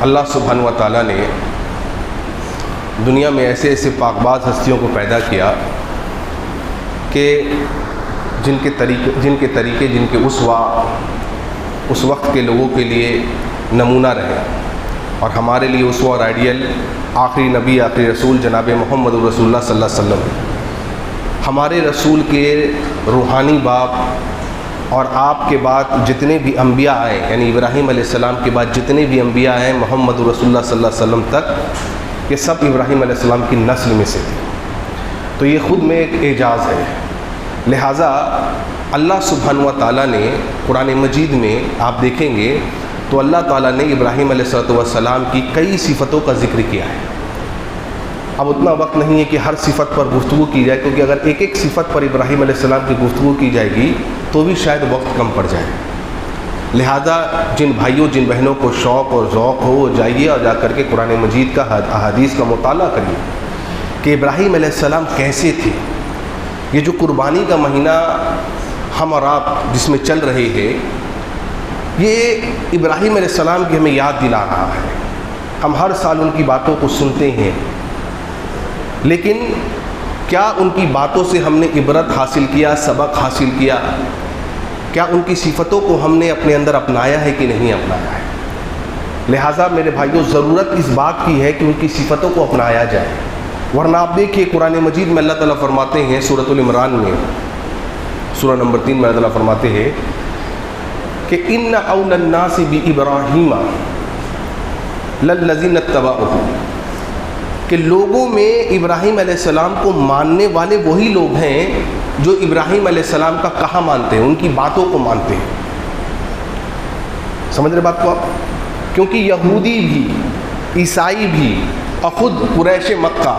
اللہ سبحانہ و تعالیٰ نے دنیا میں ایسے ایسے پاک باز ہستیوں کو پیدا کیا کہ جن کے طریقے جن کے اسوہ اس وقت کے لوگوں کے لیے نمونہ رہے، اور ہمارے لیے اسوہ اور آئیڈیل آخری نبی آخری رسول جناب محمد رسول اللہ صلی اللہ علیہ وسلم، ہمارے رسول کے روحانی باپ اور آپ کے بعد جتنے بھی انبیاء آئے، یعنی ابراہیم علیہ السلام کے بعد جتنے بھی انبیاء آئے محمد رسول اللہ صلی اللہ علیہ وسلم تک، یہ سب ابراہیم علیہ السلام کی نسل میں سے تھے۔ تو یہ خود میں ایک اعجاز ہے۔ لہٰذا اللہ سبحانہ و تعالیٰ نے قرآن مجید میں آپ دیکھیں گے تو اللہ تعالیٰ نے ابراہیم علیہ السلام کی کئی صفتوں کا ذکر کیا ہے۔ اب اتنا وقت نہیں ہے کہ ہر صفت پر گفتگو کی جائے، کیونکہ اگر ایک ایک صفت پر ابراہیم علیہ السلام کی گفتگو کی جائے گی تو بھی شاید وقت کم پڑ جائے۔ لہذا جن بھائیوں جن بہنوں کو شوق اور ذوق ہو، وہ جائیے اور جا کر کے قرآن مجید کا احادیث کا مطالعہ کریے کہ ابراہیم علیہ السلام کیسے تھے۔ یہ جو قربانی کا مہینہ ہم اور آپ جس میں چل رہے ہیں، یہ ابراہیم علیہ السلام کی ہمیں یاد دلا رہا ہے۔ ہم ہر سال ان کی باتوں کو سنتے ہیں، لیکن کیا ان کی باتوں سے ہم نے عبرت حاصل کیا، سبق حاصل کیا؟ کیا ان کی صفتوں کو ہم نے اپنے اندر اپنایا ہے کہ نہیں اپنایا ہے؟ لہٰذا میرے بھائیوں، ضرورت اس بات کی ہے کہ ان کی صفتوں کو اپنایا جائے، ورنہ آپ دیکھیے قرآن مجید میں اللہ تعالیٰ فرماتے ہیں سورۃ العمران میں سورہ نمبر 3 میں اللہ تعالیٰ فرماتے ہیں کہ ان اول الناس بابراہیم للذین اتبعوہ، کہ لوگوں میں ابراہیم علیہ السلام کو ماننے والے وہی لوگ ہیں جو ابراہیم علیہ السلام کا کہا مانتے ہیں، ان کی باتوں کو مانتے ہیں۔ سمجھ رہے بات کو آپ؟ کیونکہ یہودی بھی، عیسائی بھی اور خود قریش مکہ،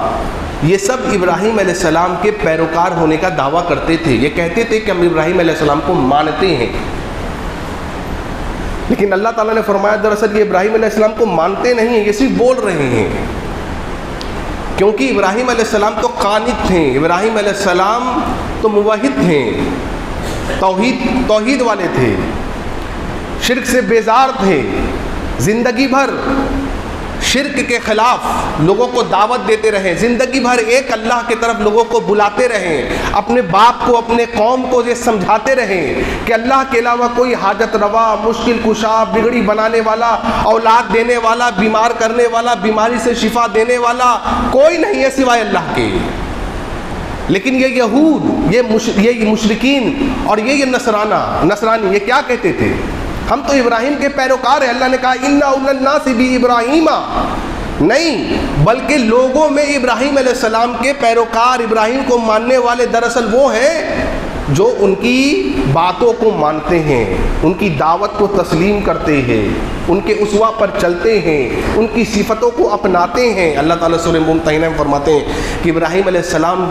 یہ سب ابراہیم علیہ السلام کے پیروکار ہونے کا دعویٰ کرتے تھے۔ یہ کہتے تھے کہ ہم ابراہیم علیہ السلام کو مانتے ہیں، لیکن اللہ تعالیٰ نے فرمایا دراصل یہ ابراہیم علیہ السلام کو مانتے نہیں ہیں، یہ صرف بول رہے ہیں، کیونکہ ابراہیم علیہ السلام تو قانت تھے، ابراہیم علیہ السلام تو موحد تھے، توحید والے تھے، شرک سے بیزار تھے، زندگی بھر شرک کے خلاف لوگوں کو دعوت دیتے رہے، زندگی بھر ایک اللہ کی طرف لوگوں کو بلاتے رہے، اپنے باپ کو اپنے قوم کو یہ سمجھاتے رہے کہ اللہ کے علاوہ کوئی حاجت روا، مشکل کشا، بگڑی بنانے والا، اولاد دینے والا، بیمار کرنے والا، بیماری سے شفا دینے والا کوئی نہیں ہے سوائے اللہ کے۔ لیکن یہ یہود، یہ مشرکین اور یہ نصرانی یہ کیا کہتے تھے؟ ہم تو ابراہیم کے پیروکار ہیں۔ اللہ نے کہا اِنَّ أَوْلَى النَّاسِ بِإِبْرَاهِيمَ، نہیں بلکہ لوگوں میں ابراہیم علیہ السلام کے پیروکار، ابراہیم کو ماننے والے دراصل وہ ہیں جو ان کی باتوں کو مانتے ہیں، ان کی دعوت کو تسلیم کرتے ہیں، ان کے اسوہ پر چلتے ہیں، ان کی صفتوں کو اپناتے ہیں۔ اللہ تعالیٰ سورہ ممتحنہ میں فرماتے ہیں کہ ابراہیم علیہ السلام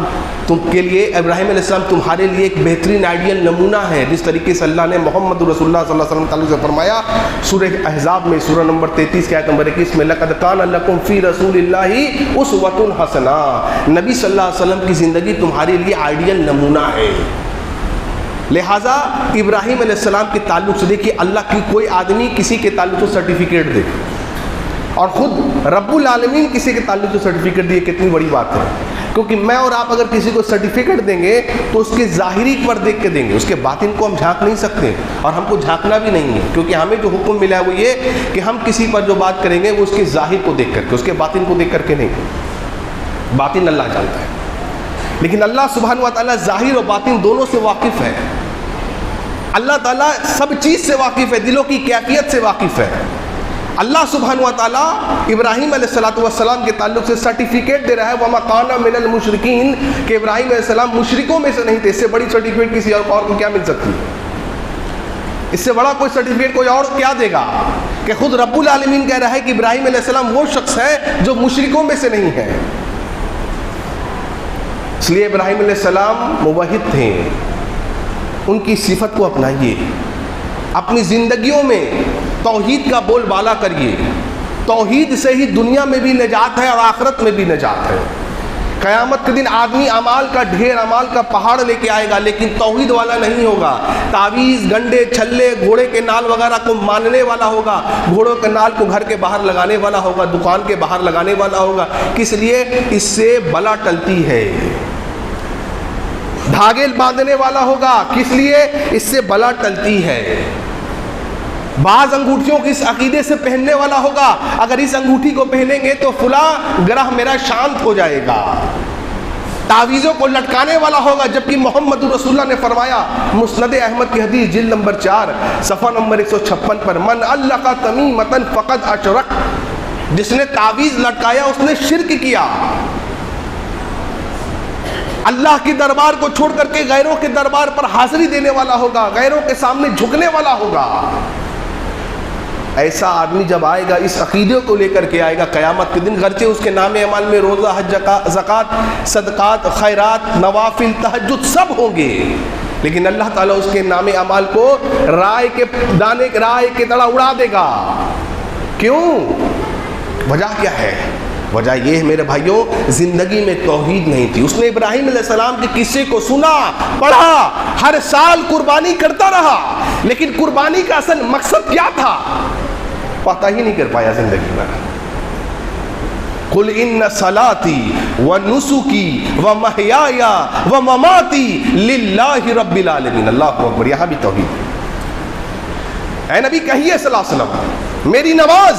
ابراہیم علیہ السلام تمہارے لیے ایک بہترین آئیڈیل نمونہ ہے، جس طریقے سے اللہ نے محمد رسول اللہ صلی اللہ علیہ وسلم تعلق سے فرمایا سورہ احزاب میں سورہ نمبر 33 کی آیت نمبر 21 میں لَقَدْ كَانَ لَكُمْ فِي رَسُولِ اللَّهِ أُسْوَةٌ حَسَنَةٌ، نبی صلی اللہ علیہ وسلم کی زندگی تمہارے لیے آئیڈیل نمونہ ہے۔ لہٰذا ابراہیم علیہ السلام کے تعلق سے دیکھیے، اللہ کی کوئی آدمی کسی کے تعلق سے سرٹیفکیٹ دے اور خود رب العالمین کسی کے تعلق سے سرٹیفکیٹ دیے، کتنی بڑی بات ہے۔ کیونکہ میں اور آپ اگر کسی کو سرٹیفکیٹ دیں گے تو اس کے ظاہری پر دیکھ کے دیں گے، اس کے باطن کو ہم جھانک نہیں سکتے اور ہم کو جھانکنا بھی نہیں ہے، کیونکہ ہمیں جو حکم ملا ہے وہ یہ کہ ہم کسی پر جو بات کریں گے وہ اس کے ظاہر کو دیکھ کر کے، اس کے باطن کو دیکھ کر کے نہیں۔ باطن اللہ جانتا ہے، لیکن اللہ سبحانہ و تعالیٰ ظاہر و باطن دونوں سے واقف ہے۔ اللہ تعالیٰ سب چیز سے واقف ہے، دلوں کی کیفیت سے واقف ہے۔ اللہ سبحانہ و تعالیٰ ابراہیم علیہ السلام کے تعلق سے سرٹیفکیٹ دے رہا ہے وَمَا كَانَ مِنَ الْمُشْرِكِينَ، کہ ابراہیم علیہ السلام مشرکوں میں سے نہیں تھے۔ اس سے بڑی سرٹیفکیٹ کسی اور کو کیا مل سکتی ہے؟ اس سے بڑا کوئی سرٹیفکیٹ کوئی اور کیا دے گا کہ خود رب العالمین کہہ رہا ہے کہ ابراہیم علیہ السلام وہ شخص ہے جو مشرکوں میں سے نہیں ہے۔ اس لیے ابراہیم علیہ السلام موحد تھے، ان کی صفت کو اپنائیے، اپنی زندگیوں میں توحید کا بول بالا کریے۔ توحید سے ہی دنیا میں بھی نجات ہے اور آخرت میں بھی نجات ہے۔ قیامت کے دن آدمی اعمال کا ڈھیر، اعمال کا پہاڑ لے کے آئے گا، لیکن توحید والا نہیں ہوگا۔ تعویذ، گنڈے، چھلے، گھوڑے کے نال وغیرہ کو ماننے والا ہوگا، گھوڑوں کے نال کو گھر کے باہر لگانے والا ہوگا، دکان کے باہر لگانے والا ہوگا۔ کس لیے؟ اس سے بلا ٹلتی ہے۔ دھاگے باندھنے والا ہوگا، کس لیے؟ اس سے بلا ٹلتی ہے۔ بعض انگوٹھیوں کی اس عقیدے سے پہننے والا ہوگا، اگر اس انگوٹھی کو پہنیں گے تو فلاں گرہ میرا شانت ہو جائے گا۔ تعویذوں کو لٹکانے والا ہوگا، جبکہ محمد رسول اللہ نے فرمایا، مسند احمد کی حدیث جلد نمبر 4 صفحہ نمبر 156 پر، من علق تمیمۃ فقد اشرک، جس نے تعویذ لٹکایا اس نے شرک کیا۔ اللہ کے دربار کو چھوڑ کر کے غیروں کے دربار پر حاضری دینے والا ہوگا، غیروں کے سامنے جھکنے والا ہوگا۔ ایسا آدمی جب آئے گا، اس عقیدے کو لے کر کے آئے گا قیامت کے دن، گرچہ اس کے نام اعمال میں روزہ، حج، زکوٰۃ، صدقات، خیرات، نوافل، تہجد سب ہوں گے، لیکن اللہ تعالیٰ اس کے نام اعمال کو رائے کے دانے، رائے کے طرح اڑا دے گا۔ کیوں؟ وجہ کیا ہے؟ وجہ یہ ہے میرے بھائیوں، زندگی میں توحید نہیں تھی۔ اس نے ابراہیم علیہ السلام کے قصے کو سنا، پڑھا، ہر سال قربانی کرتا رہا، لیکن قربانی کا اصل مقصد کیا تھا پتہ ہی نہیں کر پایا زندگی میں۔ قل ان صلاتی ونسکی ومحیای ومماتی للہ رب العالمین۔ اللہ اکبر، یہاں بھی توحید۔ اے نبی کہیے صلی اللہ علیہ وسلم، میری نماز،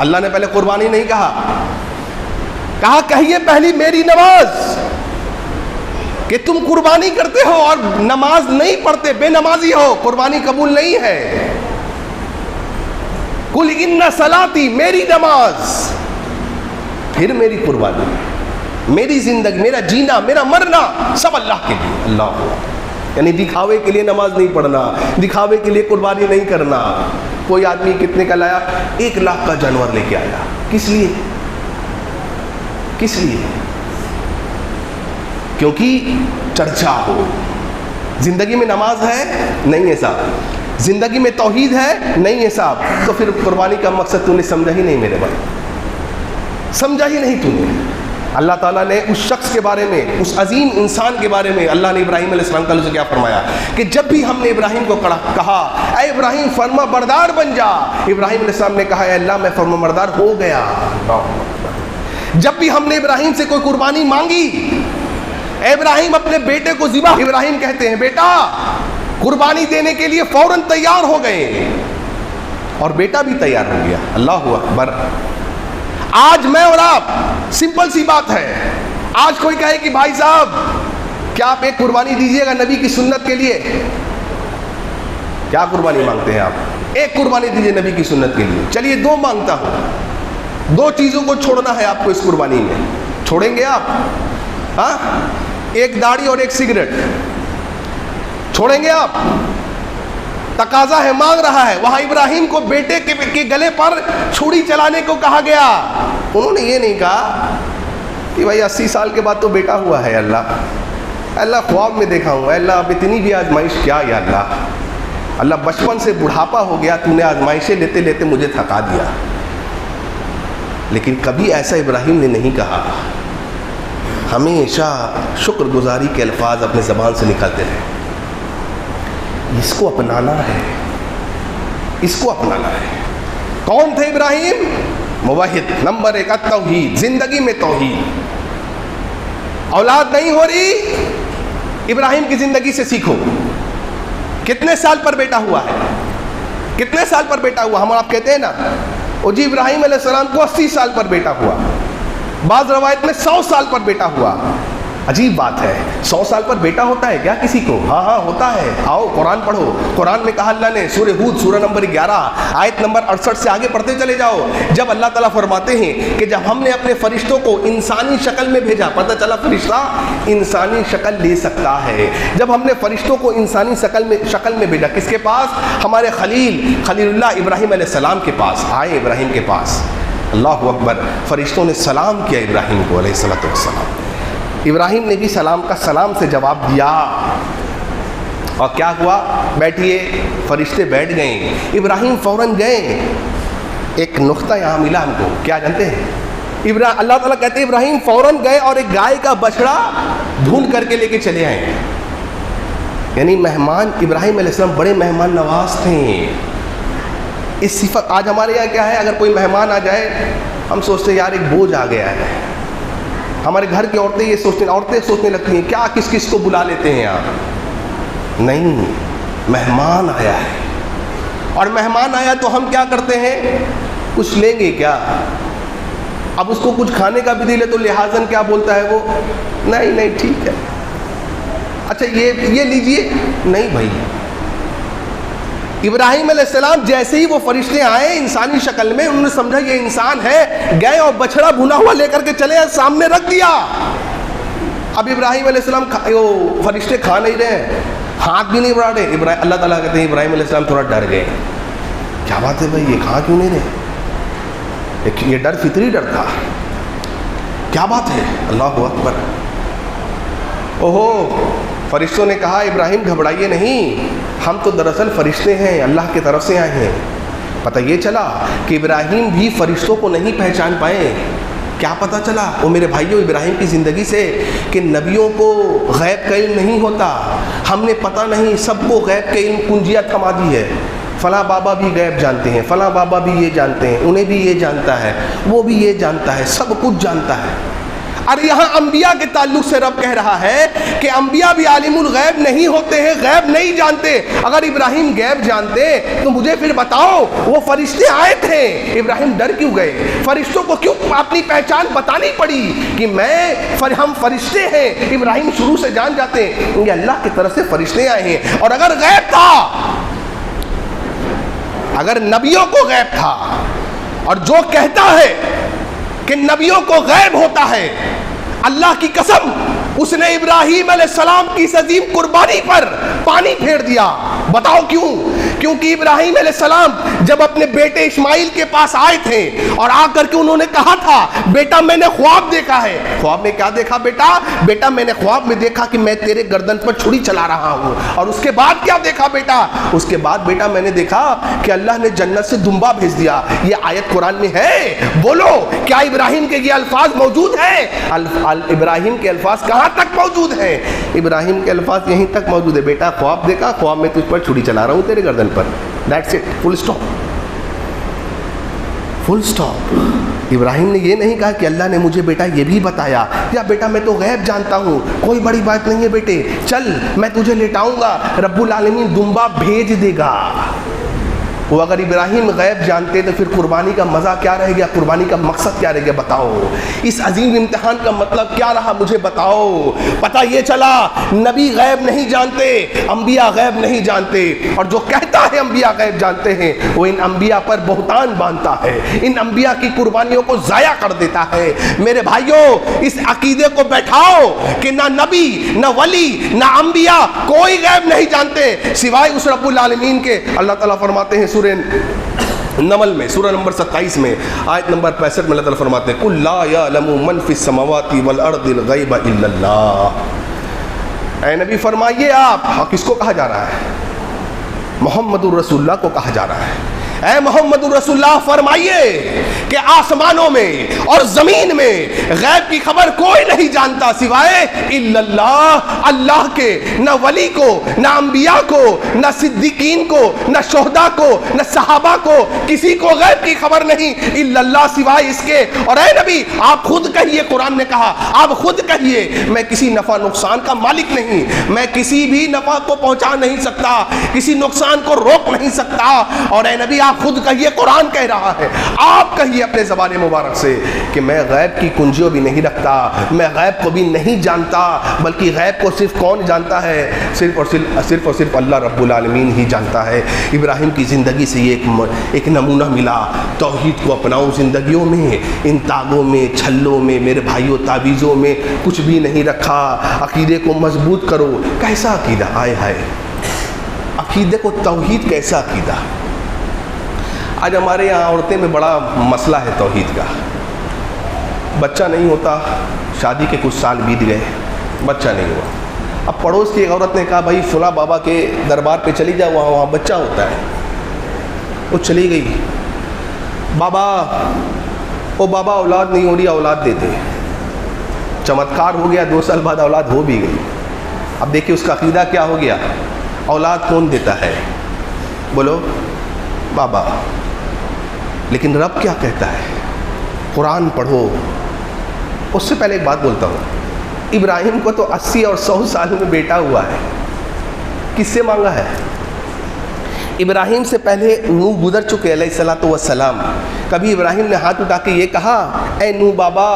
اللہ نے پہلے قربانی نہیں کہا کہیے پہلی میری نماز، کہ تم قربانی کرتے ہو اور نماز نہیں پڑھتے، بے نمازی ہو، قربانی قبول نہیں ہے۔ قل ان صلاتی، میری نماز، پھر میری قربانی، میری زندگی، میرا جینا، میرا مرنا سب اللہ کے لیے۔ اللہ، یعنی دکھاوے کے لیے نماز نہیں پڑھنا، دکھاوے کے لیے قربانی نہیں کرنا۔ کوئی آدمی کتنے کا لایا؟ 1 لاکھ کا جانور لے کے آیا، کس لیے؟ کس لیے؟ کیونکہ چرچا ہو۔ زندگی میں نماز ہے؟ نہیں ہے صاحب۔ زندگی میں توحید ہے؟ نہیں ہے صاحب۔ تو پھر قربانی کا مقصد تو نے سمجھا ہی نہیں میرے بھائی، سمجھا ہی نہیں تو نے۔ اللہ تعالیٰ نے اس شخص کے بارے میں، اس عظیم انسان کے بارے میں، اللہ نے ابراہیم علیہ السلام تعالیٰ سے کیا فرمایا کہ جب بھی ہم نے ابراہیم کو کہا اے ابراہیم فرما بردار بن جا، ابراہیم علیہ السلام نے کہا اے اللہ میں فرما بردار ہو گیا۔ جب بھی ہم نے ابراہیم سے کوئی قربانی مانگی، اے ابراہیم اپنے بیٹے کو ذبح، ابراہیم کہتے ہیں بیٹا قربانی دینے کے لیے فوراً تیار ہو گئے، اور بیٹا بھی تیار ہو گیا۔ اللہ اکبر۔ آج میں اور آپ، سمپل سی بات ہے، آج کوئی کہے کہ بھائی صاحب کیا آپ ایک قربانی دیجئے گا نبی کی سنت کے لیے؟ کیا قربانی مانگتے ہیں آپ؟ ایک قربانی دیجئے نبی کی سنت کے لیے۔ چلیے 2 مانگتا ہوں، 2 چیزوں کو چھوڑنا ہے آپ کو اس قربانی میں، چھوڑیں گے آپ؟ ہاں، ایک داڑھی اور ایک سگریٹ چھوڑیں گے آپ؟ تقاضا ہے، مانگ رہا ہے۔ وہاں ابراہیم کو بیٹے کے گلے پر چھری چلانے کو کہا گیا، انہوں نے یہ نہیں کہا کہ بھائی 80 سال کے بعد تو بیٹا ہوا ہے، اللہ خواب میں دیکھا ہوں، اللہ اب اتنی بھی آزمائش کیا یا اللہ بچپن سے بڑھاپا ہو گیا، تو نے آزمائشیں لیتے لیتے مجھے تھکا دیا۔ لیکن کبھی ایسا ابراہیم نے نہیں کہا، ہمیشہ شکر گزاری کے الفاظ اپنے زبان سے نکلتے رہے۔ اس کو اپنانا ہے، اس کو اپنانا ہے۔ کون تھے ابراہیم؟ موحد، نمبر 1 التوحید، زندگی میں توحید۔ اولاد نہیں ہو رہی، ابراہیم کی زندگی سے سیکھو۔ کتنے سال پر بیٹا ہوا ہے؟ کتنے سال پر بیٹا ہوا؟ ہم آپ کہتے ہیں نا او جی ابراہیم علیہ السلام کو 80 سال پر بیٹا ہوا، بعض روایت میں 100 سال پر بیٹا ہوا۔ عجیب بات ہے، 100 سال پر بیٹا ہوتا ہے کیا کسی کو؟ ہاں ہوتا ہے۔ آؤ قرآن پڑھو، قرآن میں کہا اللہ نے، سورہ ہود سورہ نمبر 11 آیت نمبر 68 سے آگے پڑھتے چلے جاؤ، جب اللہ تعالیٰ فرماتے ہیں کہ جب ہم نے اپنے فرشتوں کو انسانی شکل میں بھیجا، پتہ چلا فرشتہ انسانی شکل لے سکتا ہے، جب ہم نے فرشتوں کو انسانی شکل میں بھیجا، کس کے پاس؟ ہمارے خلیل اللہ ابراہیم علیہ السلام کے پاس آئے، ابراہیم کے پاس۔ اللہ اکبر۔ فرشتوں نے سلام کیا ابراہیم کو علیہ السلام، ابراہیم نے بھی سلام کا سلام سے جواب دیا، اور کیا ہوا؟ بیٹھیے، فرشتے بیٹھ گئے، ابراہیم فوراً گئے۔ ایک نقطہ یہاں ملا ہم کو، کیا جانتے ہیں؟ اللہ تعالیٰ کہتے ہیں ابراہیم فوراً گئے اور ایک گائے کا بچڑا ڈھونڈ کر کے لے کے چلے آئے. یعنی مہمان ابراہیم علیہ السلام بڑے مہمان نواز تھے. اس صفت آج ہمارے یہاں کیا ہے, اگر کوئی مہمان آ جائے ہم سوچتے ہیں یار ایک بوجھ آ گیا ہے. ہمارے گھر کی عورتیں سوچنے لگتی ہیں کیا کس کس کو بلا لیتے ہیں آپ. نہیں, مہمان آیا ہے, اور مہمان آیا تو ہم کیا کرتے ہیں, کچھ لیں گے کیا. اب اس کو کچھ کھانے کا بھی دے لے تو لحاظاً کیا بولتا ہے وہ, نہیں ٹھیک ہے, اچھا یہ لیجئے. نہیں بھائی, ابراہیم علیہ السلام جیسے ہی وہ فرشتے آئے انسانی شکل میں, انہوں نے سمجھا یہ انسان ہے, گئے اور بچڑا بھنا ہوا لے کر کے چلے, سامنے رکھ دیا. اب ابراہیم علیہ السلام وہ فرشتے کھا نہیں رہے, ہاتھ بھی نہیں بڑھا رہے. اللہ تعالیٰ کہتے ہیں ابراہیم علیہ السلام تھوڑا ڈر گئے. کیا بات ہے بھائی, یہ کھا کیوں نہیں رہے؟ یہ ڈر فطری ڈر تھا. کیا بات ہے, اللہ اکبر. اوہو, فرشتوں نے کہا ابراہیم گھبرائیے نہیں, ہم تو دراصل فرشتے ہیں, اللہ کی طرف سے آئے ہیں. پتہ یہ چلا کہ ابراہیم بھی فرشتوں کو نہیں پہچان پائے. کیا پتہ چلا وہ میرے بھائیوں ابراہیم کی زندگی سے, کہ نبیوں کو غیب کا علم نہیں ہوتا. ہم نے پتہ نہیں, سب کو غیب کا علم کنجیاں تھما دی ہے. فلاں بابا بھی غیب جانتے ہیں, فلاں بابا بھی یہ جانتے ہیں, انہیں بھی یہ جانتا ہے, وہ بھی یہ جانتا ہے, سب کچھ جانتا ہے. اور یہاں انبیاء کے تعلق سے رب کہہ رہا ہے کہ انبیاء بھی عالم الغیب نہیں ہوتے ہیں, غیب نہیں جانتے. اگر ابراہیم غیب جانتے تو مجھے پھر بتاؤ, وہ فرشتے آئے تھے, ابراہیم ڈر کیوں گئے؟ فرشتوں کو کیوں اپنی پہچان بتانی پڑی کہ ہم فرشتے ہیں؟ ابراہیم شروع سے جان جاتے ہیں یہ اللہ کی طرف سے فرشتے آئے ہیں. اور اگر غیب تھا, اگر نبیوں کو غیب تھا, اور جو کہتا ہے کہ نبیوں کو غیب ہوتا ہے, اللہ کی قسم اس نے ابراہیم علیہ السلام کی اس عظیم قربانی پر پانی پھیر دیا. بتاؤ کیوں؟ کیونکہ ابراہیم علیہ السلام جب اپنے بیٹے اسماعیل کے پاس آئے تھے اور آ کر کے انہوں نے کہا تھا بیٹا میں نے خواب دیکھا ہے. خواب میں کیا دیکھا بیٹا میں نے خواب میں دیکھا کہ میں تیرے گردن پر چھری چلا رہا ہوں. اور اس کے بعد کیا دیکھا بیٹا؟ اس کے بعد بیٹا میں نے دیکھا کہ اللہ نے جنت سے دمبا بھیج دیا. یہ آیت قرآن میں ہے. بولو کیا ابراہیم کے یہ الفاظ موجود ہیں؟ ابراہیم کے الفاظ کہاں تک موجود ہیں؟ ابراہیم کے الفاظ یہیں تک موجود ہے, بیٹا خواب دیکھا, خواب میں تجھ پر چھری چلا رہا ہوں تیرے گردن پر. That's it. Full stop. Full stop. ابراہیم نے یہ نہیں کہا کہ اللہ نے مجھے بیٹا یہ بھی بتایا, یا بیٹا میں تو غیب جانتا ہوں, کوئی بڑی بات نہیں ہے بیٹے, چل میں تجھے لٹاؤں گا, رب العالمین دمبا بھیج دے گا. وہ اگر ابراہیم غیب جانتے تو پھر قربانی کا مزہ کیا رہے گا, قربانی کا مقصد کیا رہے گا؟ بتاؤ. اس عظیم امتحان کا مطلب کیا رہا مجھے بتاؤ. پتہ یہ چلا نبی غیب نہیں جانتے, انبیاء غیب نہیں جانتے, اور جو کہتا ہے انبیاء غیب جانتے ہیں وہ ان انبیاء پر بہتان باندھتا ہے, ان انبیاء کی قربانیوں کو ضائع کر دیتا ہے. میرے بھائیوں اس عقیدے کو بیٹھاؤ کہ نہ نبی نہ ولی نہ انبیاء کوئی غیب نہیں جانتے سوائے اس رب العالمین کے. اللہ تعالیٰ فرماتے ہیں سورہ نمل میں, سورہ نمبر 27 میں آیت نمبر 65 میں اللہ تعالیٰ فرماتے ہیں قُلْ لَا يَعْلَمُ مَنْ فِي السَّمَاوَاتِ وَالْأَرْضِ الْغَيْبَ إِلَّا اللَّهُ. اے نبی فرمائیے آپ, کس کو کہا جا رہا ہے؟ محمد الرسول اللہ کو کہا جا رہا ہے. اے محمد الرسول اللہ فرمائیے کہ آسمانوں میں اور زمین میں غیب کی خبر کوئی نہیں جانتا سوائے الا اللہ, اللہ کے. نہ ولی کو, نہ انبیاء کو, نہ صدیقین کو, نہ شہداء کو, نہ صحابہ کو, کسی کو غیب کی خبر نہیں الا اللہ سوائے اس کے. اور اے نبی آپ خود کہیے, قرآن نے کہا آپ خود کہیے میں کسی نفع نقصان کا مالک نہیں, میں کسی بھی نفع کو پہنچا نہیں سکتا, کسی نقصان کو روک نہیں سکتا. اور اے نبی آپ خود کہیے, قرآن کہہ رہا ہے, آپ کہیے اپنے زبان مبارک سے کہ میں غیب کی کنجیوں بھی نہیں رکھتا, میں غیب کو بھی نہیں جانتا, بلکہ غیب کو صرف کون جانتا ہے؟ صرف اور صرف اللہ رب العالمین ہی جانتا ہے. ابراہیم کی زندگی سے یہ ایک نمونہ ملا. توحید کو اپناؤ زندگیوں میں, ان تاغوں میں, چھلوں میں, میرے بھائیوں تعویذوں میں کچھ بھی نہیں رکھا. عقیدے کو مضبوط کرو. کیسا عقیدہ, آئے ہائے عقیدے کو, توحید کیسا عقیدہ. آج ہمارے یہاں عورتیں میں بڑا مسئلہ ہے توحید کا. بچہ نہیں ہوتا, شادی کے کچھ سال بیت گئے, بچہ نہیں ہوا. اب پڑوس کی ایک عورت نے کہا بھائی فلاں بابا کے دربار پہ چلی جاؤ, وہاں بچہ ہوتا ہے. وہ چلی گئی. بابا او بابا اولاد نہیں ہو رہی، اولاد دے دے. چمتکار ہو گیا، 2 سال بعد اولاد ہو بھی گئی. اب دیکھیے اس کا عقیدہ کیا ہو گیا. اولاد کون دیتا ہے؟ بولو بابا. لیکن رب کیا کہتا ہے؟ قرآن پڑھو. اس سے پہلے ایک بات بولتا ہوں، ابراہیم کو تو 80 اور 100 سال میں بیٹا ہوا ہے. کس سے مانگا ہے؟ ابراہیم سے پہلے نوح گزر چکے علیہ الصلوۃ والسلام. کبھی ابراہیم نے ہاتھ اٹھا کے یہ کہا اے نوح بابا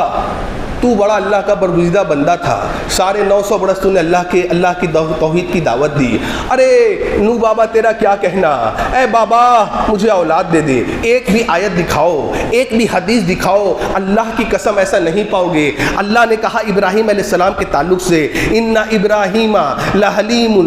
تو بڑا اللہ کا برگزیدہ بندہ تھا، 950 برس تو نے اللہ کی توحید کی دعوت دی. ارے نوح بابا تیرا کیا کہنا، اے بابا مجھے اولاد دے دے. ایک بھی آیت دکھاؤ، ایک بھی حدیث دکھاؤ. اللہ کی قسم ایسا نہیں پاؤ گے. اللہ نے کہا ابراہیم علیہ السلام کے تعلق سے ان ابراہیم لحلیم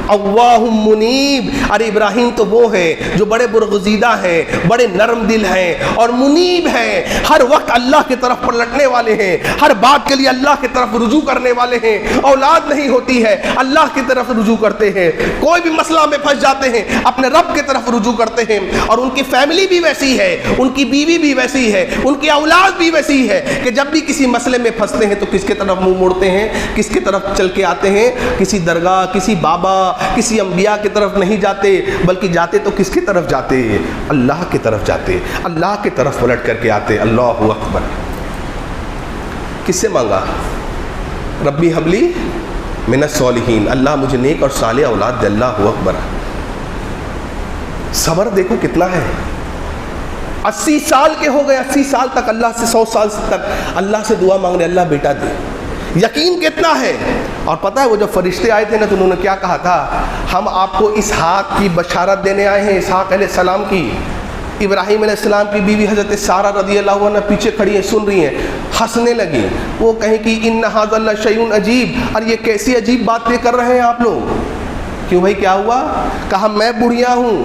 اواہ منیب. ارے ابراہیم تو وہ ہے جو بڑے برگزیدہ ہیں، بڑے نرم دل ہیں اور منیب ہیں، ہر وقت اللہ کی طرف پلٹنے والے ہیں، ہر بات کے لیے اللہ کی طرف رجوع کرنے والے ہیں. اولاد نہیں ہوتی ہے، اللہ کی طرف رجوع کرتے ہیں. کوئی بھی مسئلہ میں پھنس جاتے ہیں اپنے رب کی طرف رجوع کرتے ہیں. اور ان کی فیملی بھی ویسی ہے، ان کی بیوی بھی ویسی ہے، ان کی اولاد بھی ویسی ہے کہ جب بھی کسی مسئلے میں پھنستے ہیں تو کس کی طرف منہ موڑتے ہیں، کس کی طرف چل کے آتے ہیں؟ کسی درگاہ، کسی بابا، کسی انبیاء کی طرف نہیں جاتے، بلکہ جاتے تو کس کی طرف جاتے؟ اللہ کی طرف جاتے، اللہ کی طرف پلٹ کر کے آتے. اللہ اکبر. کس سے مانگا؟ ربی حبلی من الصالحین، اللہ مجھے نیک اور صالح اولاد دے. اللہ اکبر. صبر دیکھو کتنا ہے. 80 سال کے ہو گئے، 80 سال تک اللہ سے، 100 سال تک اللہ سے دعا مانگ رہے اللہ بیٹا دے. یقین کتنا ہے. اور پتہ ہے وہ جب فرشتے آئے تھے نا تو انہوں نے کیا کہا تھا؟ ہم آپ کو اسحاق کی بشارت دینے آئے ہیں، اسحاق علیہ السلام کی. ابراہیم علیہ السلام کی بیوی حضرت سارہ رضی اللہ عنہ پیچھے کھڑی ہیں، سن رہی ہیں، ہنسنے لگی. وہ کہیں کہ ان ھذا لشیء عجیب، اور یہ کیسی عجیب باتیں کر رہے ہیں آپ لوگ. کیوں بھائی کیا ہوا؟ کہا میں بڑھیا ہوں،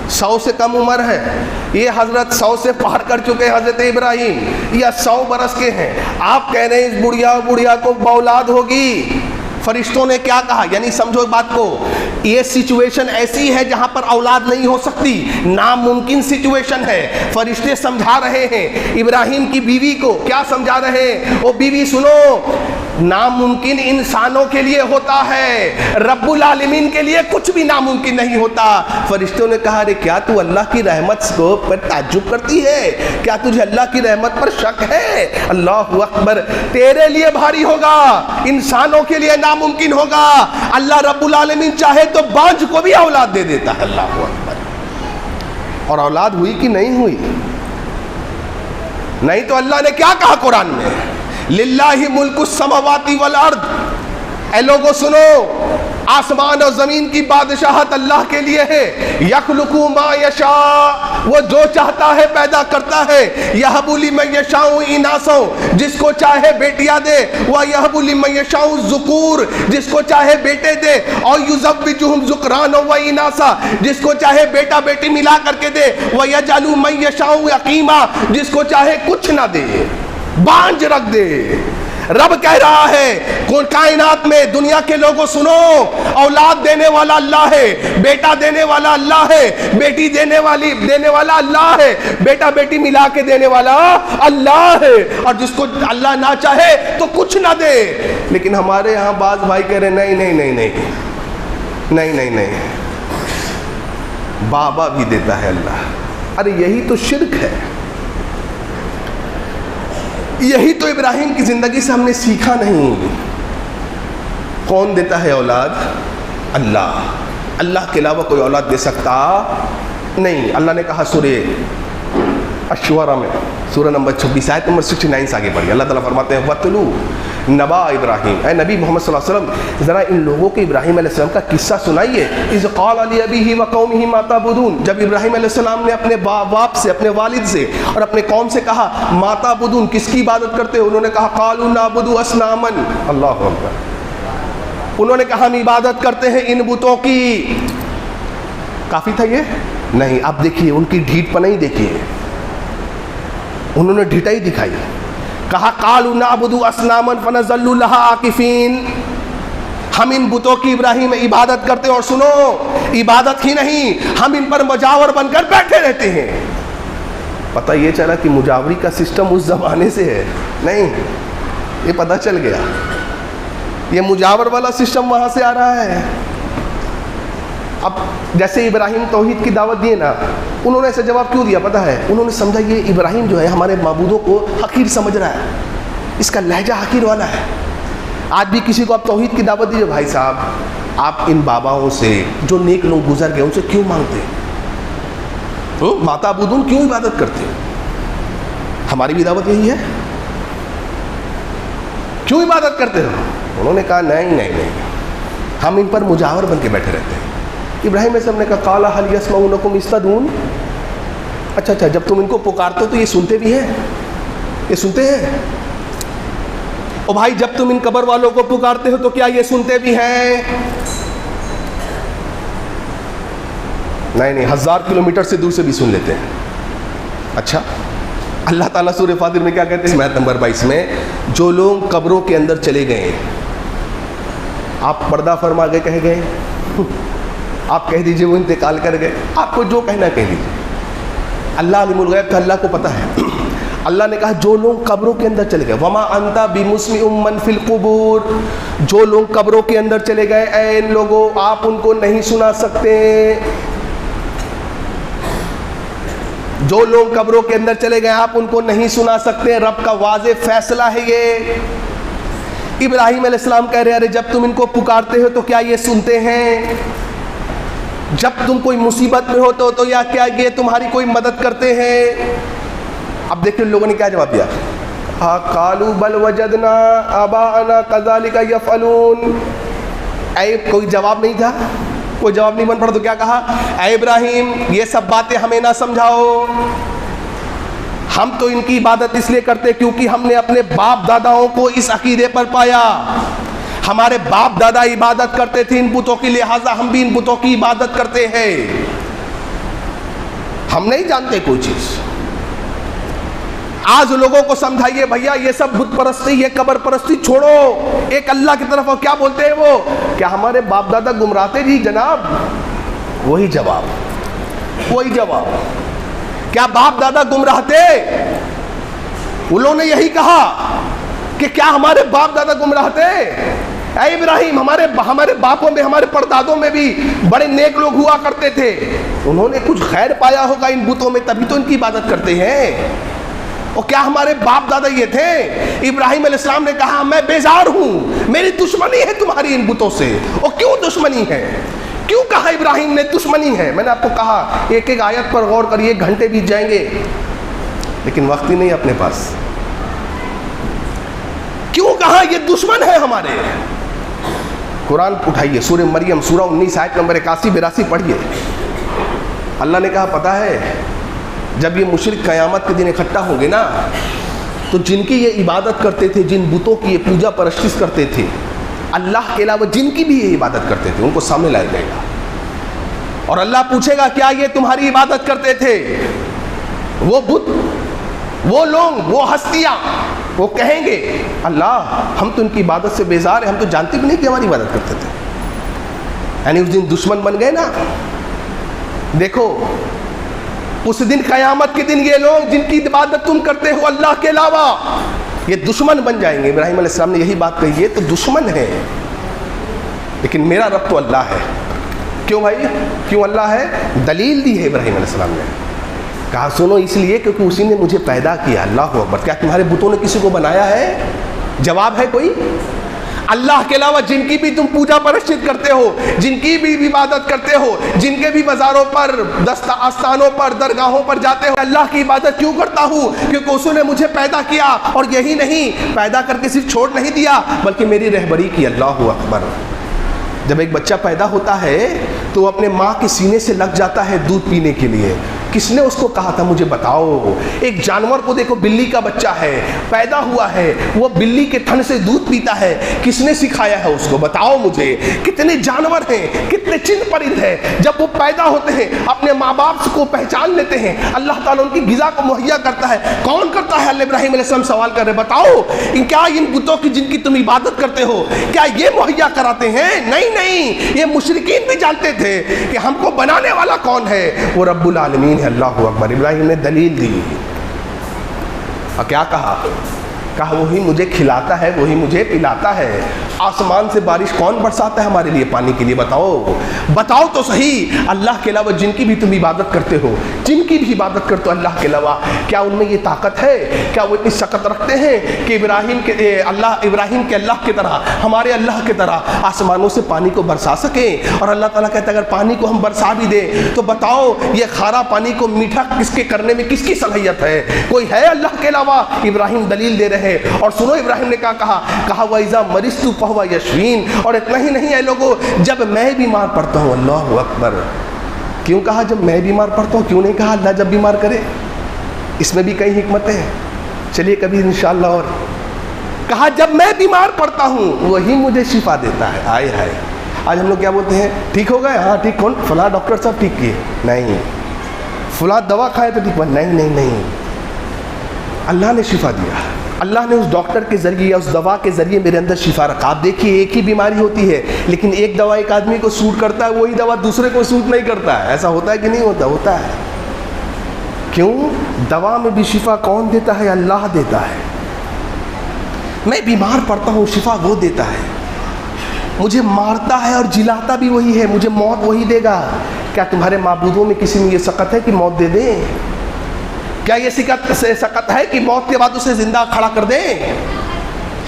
100 سے کم عمر ہے. یہ حضرت 100 سے پار کر چکے ہیں حضرت ابراہیم، یا 100 برس کے ہیں. آپ کہہ رہے ہیں اس بڑھیا کو اولاد ہوگی. فرشتوں نے کیا کہا؟ یعنی سمجھو بات کو، یہ سچویشن ایسی ہے جہاں پر اولاد نہیں ہو سکتی، ناممکن سچویشن ہے. فرشتے سمجھا رہے ہیں ابراہیم کی بیوی کو. کیا سمجھا رہے ہیں؟ او بیوی سنو، ناممکن انسانوں کے لیے ہوتا ہے، رب العالمین کے لیے کچھ بھی ناممکن نہیں ہوتا. فرشتوں نے کہا ارے کیا تو اللہ کی رحمت کو پر تعجب کرتی ہے؟ کیا تجھے اللہ کی رحمت پر شک ہے؟ اللہ اکبر. تیرے لیے بھاری ہوگا، انسانوں کے لیے ناممکن ہوگا. اللہ رب العالمین چاہے تو بانجھ کو بھی اولاد دے دیتا ہے. اللہ اکبر. اور اولاد ہوئی کہ نہیں ہوئی؟ نہیں تو اللہ نے کیا کہا قرآن میں؟ للہ ملک السماوات والارض. اے لوگوں سنو، آسمان اور زمین کی بادشاہت اللہ کے لیے ہے. یخلق ما یشاء، وہ جو چاہتا ہے پیدا کرتا ہے. یہب لمن یشاء اناثا، جس کو چاہے بیٹیاں دے. ویہب لمن یشاء الذکور، جس کو چاہے بیٹے دے. اور یزوجہم ذکرانا و اناثا، جس کو چاہے بیٹا بیٹی ملا کر کے دے. ویجعل من یشاء عقیما، جس کو چاہے کچھ نہ دے، بانجھ رکھ دے. رب کہہ رہا ہے کائنات میں دنیا کے لوگوں سنو، اولاد دینے والا اللہ ہے، بیٹا دینے والا اللہ ہے، بیٹی دینے والا اللہ ہے، بیٹا بیٹی ملا کے دینے والا اللہ ہے. اور جس کو اللہ نہ چاہے تو کچھ نہ دے. لیکن ہمارے ہاں بعض بھائی کہہ رہے نہیں نہیں نہیں نہیں نہیں نہیں نہیں بابا بھی دیتا ہے اللہ. ارے یہی تو شرک ہے. یہی تو ابراہیم کی زندگی سے ہم نے سیکھا نہیں. کون دیتا ہے اولاد؟ اللہ. اللہ کے علاوہ کوئی اولاد دے سکتا نہیں. اللہ نے کہا سورہ الشعراء میں، سورہ نمبر 26 آیت نمبر 69 سے آگے بڑھیے. اللہ تعالیٰ فرماتے ہیں وَاتْلُو نبا ابراہیم. اے نبی محمد صلی اللہ علیہ وسلم ذرا ان لوگوں کے ابراہیم علیہ السلام کا قصہ سنائیے. اذ قال لأبیہ وقومہ ما تعبدون، جب ابراہیم علیہ السلام نے اپنے باپ سے، اپنے والد سے اور اپنے قوم سے کہا ما تعبدون، کس کی عبادت کرتے ہو؟ انہوں نے کہا قالوا نعبد اصناما. اللہ اکبر. انہوں نے کہا ہم عبادت کرتے ہیں ان بتوں کی. کافی تھا یہ؟ نہیں. اب دیکھیے ان کی ڈھیٹ پناہی دیکھیے، انہوں نے ڈھٹائی دکھائی. کہا قالوا نعبد اصناما فنظل لها عاکفین، ہم ان بتوں کی ابراہیم عبادت کرتے ہیں. اور سنو، عبادت ہی نہیں، ہم ان پر مجاور بن کر بیٹھے رہتے ہیں. پتہ یہ چلا کہ مجاوری کا سسٹم اس زمانے سے ہے نہیں، یہ پتہ چل گیا یہ مجاور والا سسٹم وہاں سے آ رہا ہے۔ اب جیسے ابراہیم توحید کی دعوت دیے نا، انہوں نے ایسا جواب کیوں دیا پتہ ہے؟ انہوں نے سمجھا یہ ابراہیم جو ہے ہمارے معبودوں کو حقیر سمجھ رہا ہے، اس کا لہجہ حقیر والا ہے۔ آج بھی کسی کو آپ توحید کی دعوت دیجیے، بھائی صاحب آپ ان باباؤں سے جو نیک لوگ گزر گئے ان سے کیوں مانگتے ہیں؟ ماتا بدون کیوں عبادت کرتے ہیں؟ ہماری بھی دعوت یہی ہے، کیوں عبادت کرتے ہو؟ انہوں نے کہا نہیں نہیں نہیں، ہم ان پر مجاور بن کے بیٹھے رہتے ہیں۔ ابراہیم علیہ السلام نے کہا قال هل يسمعونكم اذ تدعون، اچھا جب تم ان کو پکارتے ہو تو یہ سنتے بھی ہیں، یہ سنتے ہیں؟ او بھائی جب تم ان قبر والوں کو پکارتے ہو تو کیا یہ سنتے بھی ہیں؟ نہیں 1000 کلومیٹر سے دور سے بھی سن لیتے ہیں۔ اچھا اللہ تعالیٰ سورہ فاطر میں کیا کہتے ہیں؟ آیت نمبر 22 میں جو لوگ قبروں کے اندر چلے گئے، آپ پردہ فرما کے کہہ گئے، آپ کہہ دیجئے وہ انتقال کر گئے، آپ کو جو کہنا کہہ دیجئے، اللہ علیم الغیب تھا، اللہ کو پتہ ہے۔ اللہ نے کہا جو لوگ قبروں کے اندر چلے گئے، وما انت بمسمع من فی القبور، جو لوگ قبروں کے اندر چلے گئے اے ان لوگوں آپ ان کو نہیں سنا سکتے، جو لوگ قبروں کے اندر چلے گئے آپ ان کو نہیں سنا سکتے۔ رب کا واضح فیصلہ ہے یہ۔ ابراہیم علیہ السلام کہہ رہے ہیں ارے جب تم ان کو پکارتے ہو تو کیا یہ سنتے ہیں؟ جب تم کوئی مصیبت میں ہوتے ہو تو یا کیا یہ تمہاری کوئی مدد کرتے ہیں؟ اب دیکھیں لوگوں نے کیا جواب دیا، قالوا بل وجدنا آباءنا كذلك يفعلون۔ اے کوئی جواب نہیں تھا، کوئی جواب نہیں بن پڑا تو کیا کہا؟ اے ابراہیم یہ سب باتیں ہمیں نہ سمجھاؤ، ہم تو ان کی عبادت اس لیے کرتے کیونکہ ہم نے اپنے باپ داداؤں کو اس عقیدے پر پایا، ہمارے باپ دادا عبادت کرتے تھے ان بتوں کی، لہٰذا ہم بھی ان بتوں کی عبادت کرتے ہیں، ہم نہیں جانتے کوئی چیز۔ آج لوگوں کو سمجھائیے بھیا یہ سب بت پرستی یہ قبر پرستی چھوڑو، ایک اللہ کی طرف، اور کیا بولتے ہیں وہ؟ کیا ہمارے باپ دادا گمراہ تھے؟ جی جناب، وہی جواب، کیا باپ دادا گمراہ تھے؟ انہوں نے یہی کہا کہ کیا ہمارے باپ دادا گمراہ تھے؟ اے ابراہیم ہمارے باپوں میں ہمارے پردادوں میں بھی بڑے نیک لوگ ہوا کرتے تھے، انہوں نے کچھ خیر پایا ہوگا ان بتوں میں تبھی تو ان کی عبادت کرتے ہیں، اور کیا ہمارے باپ دادا یہ تھے؟ ابراہیم علیہ السلام نے کہا میں بیزار ہوں، میری دشمنی ہے تمہاری ان بتوں سے۔ اور کیوں دشمنی ہے؟ کیوں کہا ابراہیم نے دشمنی ہے؟ میں نے آپ کو کہا ایک ایک آیت پر غور کریے، گھنٹے بیت جائیں گے لیکن وقت ہی نہیں اپنے پاس۔ کیوں کہا یہ دشمن ہے ہمارے؟ قرآن اٹھائیے سورہ مریم سورہ 19 آیت نمبر 81-82 پڑھیے۔ اللہ نے کہا پتہ ہے جب یہ مشرک قیامت کے دن اکٹھا ہوں گے نا تو جن کی یہ عبادت کرتے تھے، جن بتوں کی یہ پوجا پرستش کرتے تھے، اللہ کے علاوہ جن کی بھی یہ عبادت کرتے تھے، ان کو سامنے لایا جائے گا اور اللہ پوچھے گا کیا یہ تمہاری عبادت کرتے تھے؟ وہ بت، وہ لوگ، وہ ہستیاں، وہ کہیں گے اللہ ہم تو ان کی عبادت سے بیزار ہیں، ہم تو جانتے بھی نہیں کہ ہماری عبادت کرتے تھے۔ یعنی اس دن دشمن بن گئے نا۔ دیکھو اس دن قیامت کے دن یہ لوگ جن کی عبادت تم کرتے ہو اللہ کے علاوہ یہ دشمن بن جائیں گے۔ ابراہیم علیہ السلام نے یہی بات کہی، یہ تو دشمن ہے لیکن میرا رب تو اللہ ہے۔ کیوں بھائی؟ کیوں اللہ ہے؟ دلیل دی ہے ابراہیم علیہ السلام نے، کہا سنو اس لیے کیونکہ اسی نے مجھے پیدا کیا۔ اللہ اکبر! کیا تمہارے بتوں نے کسی کو بنایا ہے؟ جواب ہے کوئی؟ اللہ کے علاوہ جن کی بھی تم پوجا پرستش کرتے ہو، جن کی بھی عبادت کرتے ہو، جن کے بھی مزاروں پر، آستانوں پر، درگاہوں پر جاتے ہو، اللہ کی عبادت کیوں کرتا ہوں؟ کیونکہ اس نے مجھے پیدا کیا، اور یہی نہیں پیدا کر کے صرف چھوڑ نہیں دیا بلکہ میری رہبری کی۔ اللہ اکبر! جب ایک بچہ پیدا ہوتا ہے تو وہ اپنے ماں کے سینے سے لگ جاتا ہے دودھ پینے کے لیے۔ کس نے اس کو کہا تھا مجھے بتاؤ؟ ایک جانور کو دیکھو، بلی کا بچہ ہے، پیدا ہوا ہے، وہ بلی کے تھن سے دودھ پیتا ہے، کس نے سکھایا ہے اس کو؟ بتاؤ مجھے۔ کتنے جانور ہیں، کتنے چند پرند ہیں، جب وہ پیدا ہوتے ہیں اپنے ماں باپ کو پہچان لیتے ہیں، اللہ تعالیٰ ان کی غذا کو مہیا کرتا ہے۔ کون کرتا ہے؟ اللہ ابراہیم علیہ السلام سوال کر رہے، بتاؤ کیا ان بتوں کی جن کی تم عبادت کرتے ہو کیا یہ مہیا کراتے ہیں؟ نہیں، یہ مشرکین بھی جانتے تھے کہ ہم کو بنانے والا کون ہے، وہ رب العالمین ہے۔ اللہ اکبر۔ ابراہیم نے دلیل دی اور کیا کہا؟ کہا وہی مجھے کھلاتا ہے، وہی مجھے پلاتا ہے۔ آسمان سے بارش کون برساتا ہے ہمارے لیے پانی کے لیے؟ بتاؤ بتاؤ تو صحیح۔ اللہ کے علاوہ جن کی بھی تم عبادت کرتے ہو، جن کی بھی عبادت کرتے ہو اللہ کے علاوہ، کیا ان میں یہ طاقت ہے؟ کیا وہ اتنی سکت رکھتے ہیں کہ ابراہیم کے اللہ کی طرح، ہمارے اللہ کی طرح آسمانوں سے پانی کو برسا سکیں؟ اور اللہ تعالیٰ کہتا ہے اگر پانی کو ہم برسا بھی دیں تو بتاؤ یہ کھارا پانی کو میٹھا کس کے کرنے میں کس کی صلاحیت ہے؟ کوئی ہے اللہ کے علاوہ؟ ابراہیم دلیل دے رہے۔ اور سنو ابراہیم نے کہا وَإِذَا مَرِضْتُ فَهُوَ يَشْفِينِ۔ اور اتنا ہی نہیں ہے لوگوں، جب میں بیمار پڑتا ہوں، اللہ اکبر، کیوں کہا جب میں بیمار پڑتا ہوں؟ کیوں نہیں کہا اللہ جب بیمار کرے؟ اس میں بھی کئی حکمتیں ہیں، چلیے کبھی انشاءاللہ۔ اور کہا جب میں بیمار پڑتا ہوں وہی مجھے شفا دیتا ہے۔ آئے ہائے، آج ہم لوگ کیا بولتے ہیں؟ ٹھیک ہو گئے؟ ہاں ٹھیک۔ کون؟ فلاں ڈاکٹر صاحب ٹھیک کیے؟ نہیں۔ فلاں دوا کھائے تو ٹھیک ہوا؟ نہیں نہیں نہیں، اللہ نے شفا دیا۔ اللہ نے اس ڈاکٹر کے ذریعے یا اس دوا کے ذریعے میرے اندر شفا رکھا۔ آپ دیکھیے ایک ہی بیماری ہوتی ہے لیکن ایک دوا ایک آدمی کو سوٹ کرتا ہے، وہی دوا دوسرے کو سوٹ نہیں کرتا ہے۔ ایسا ہوتا ہے کہ نہیں ہوتا؟ ہوتا ہے۔ کیوں؟ دوا میں بھی شفا کون دیتا ہے؟ اللہ دیتا ہے۔ میں بیمار پڑتا ہوں، شفا وہ دیتا ہے۔ مجھے مارتا ہے اور جلاتا بھی وہی ہے، مجھے موت وہی دے گا۔ کیا تمہارے معبودوں میں کسی میں یہ سقط ہے کہ موت دے دیں؟ کیا یہ سقط ہے کہ موت کے بعد اسے زندہ کھڑا کر دیں؟